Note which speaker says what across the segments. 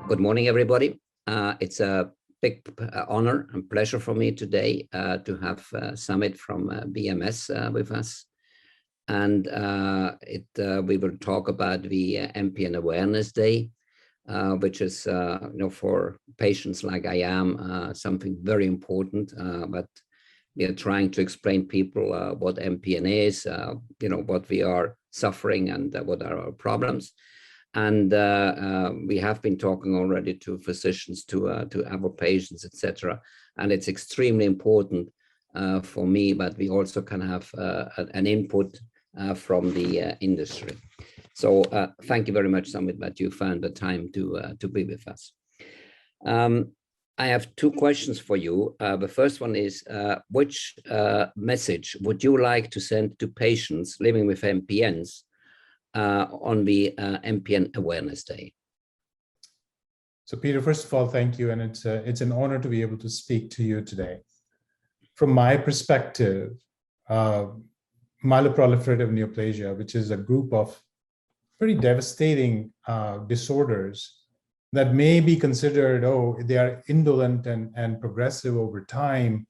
Speaker 1: Good morning, everybody. It's a big honor and pleasure for me today to have Samit from BMS with us. And we will talk about the MPN Awareness Day, which is, for patients like I am, something very important. But we are trying to explain people what MPN is, what we are suffering and what are our problems. And we have been talking already to physicians, to our patients, etc. And it's extremely important for me, but we also can have an input from the industry. So thank you very much, Samit, that you found the time to be with us. I have two questions for you. The first one is, which message would you like to send to patients living with MPNs on the MPN Awareness Day?
Speaker 2: So Peter, first of all, thank you. And it's an honor to be able to speak to you today. From my perspective, myeloproliferative neoplasia, which is a group of pretty devastating disorders that may be considered, they are indolent and progressive over time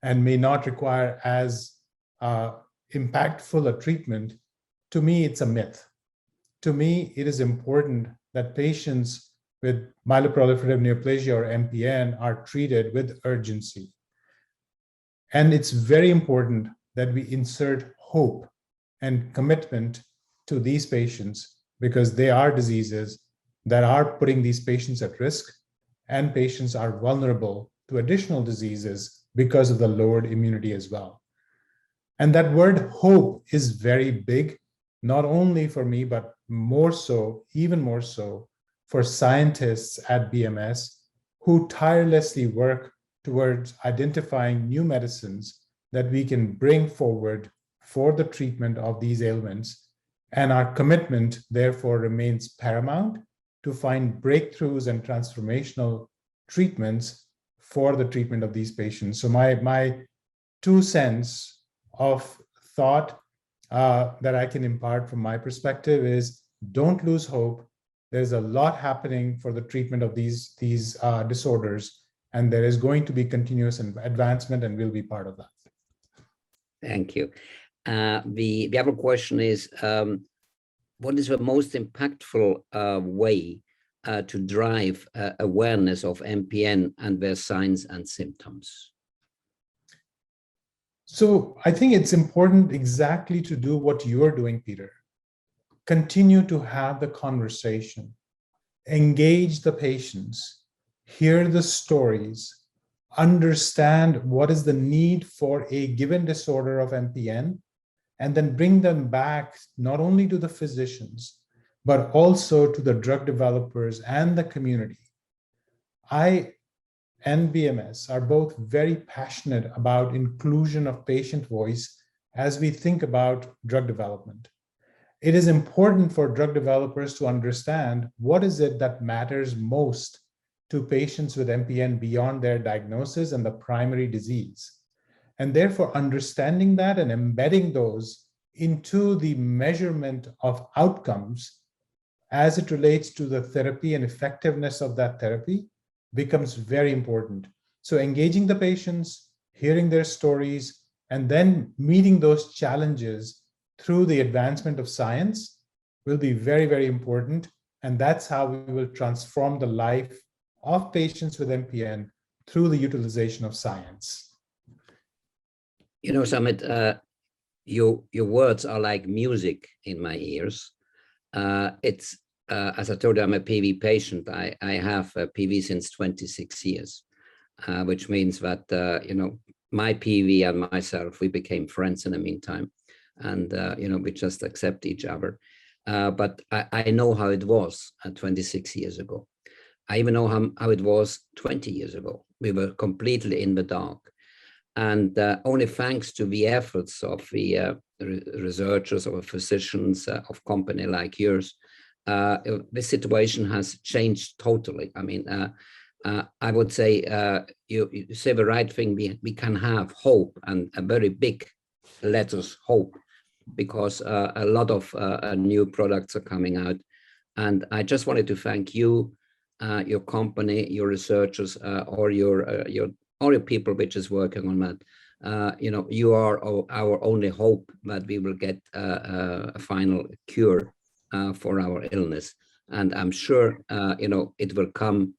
Speaker 2: and may not require as impactful a treatment. To me, it's a myth. To me, it is important that patients with myeloproliferative neoplasia or MPN are treated with urgency. And it's very important that we insert hope and commitment to these patients because they are diseases that are putting these patients at risk, and patients are vulnerable to additional diseases because of the lowered immunity as well. And that word hope is very big, not only for me, but more so, even more so, for scientists at BMS who tirelessly work towards identifying new medicines that we can bring forward for the treatment of these ailments. And our commitment, therefore, remains paramount to find breakthroughs and transformational treatments for the treatment of these patients. So my 2 cents of thought that I can impart from my perspective is don't lose hope. There's a lot happening for the treatment of these disorders, and there is going to be continuous advancement, and we'll be part of that.
Speaker 1: Thank you. The other question is, what is the most impactful way to drive awareness of MPN and their signs and symptoms?
Speaker 2: So I think it's important exactly to do what you're doing, Peter. Continue to have the conversation, engage the patients, hear the stories, understand what is the need for a given disorder of MPN, and then bring them back not only to the physicians, but also to the drug developers and the community. I and BMS are both very passionate about inclusion of patient voice as we think about drug development. It is important for drug developers to understand what is it that matters most to patients with MPN beyond their diagnosis and the primary disease. And therefore, understanding that and embedding those into the measurement of outcomes as it relates to the therapy and effectiveness of that therapy becomes very important. So engaging the patients, hearing their stories, and then meeting those challenges through the advancement of science will be very, very important. And that's how we will transform the life of patients with MPN through the utilization of science.
Speaker 1: You know, Samit, your words are like music in my ears. As I told you, I'm a PV patient. I have a PV since 26 years, which means that, my PV and myself, we became friends in the meantime. And, we just accept each other. But I know how it was 26 years ago. I even know how it was 20 years ago. We were completely in the dark. And only thanks to the efforts of the researchers or physicians of company like yours, the situation has changed totally. I mean, I would say you say the right thing. We can have hope, and a very big letters hope, because a lot of new products are coming out. And I just wanted to thank you your company, your researchers, or your people which is working on that. You are our only hope that we will get a final cure for our illness. And I'm sure, it will come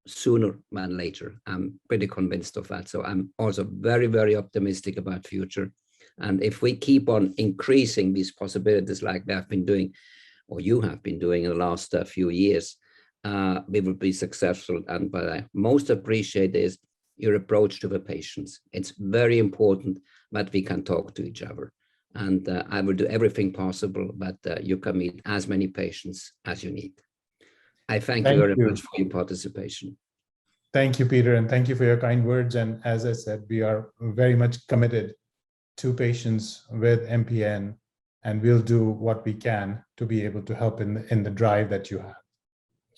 Speaker 1: sooner than later. I'm pretty convinced of that. So I'm also very, very optimistic about future. And if we keep on increasing these possibilities like we have been doing, or you have been doing in the last few years, we will be successful. And what I most appreciate is your approach to the patients. It's very important that we can talk to each other. And I will do everything possible that you can meet as many patients as you need. I thank you very much for your participation.
Speaker 2: Thank you, Peter, and thank you for your kind words. And as I said, we are very much committed to patients with MPN, and we'll do what we can to be able to help in the drive that you have.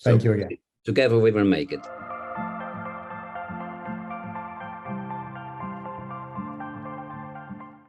Speaker 2: Thank you again.
Speaker 1: Together we will make it.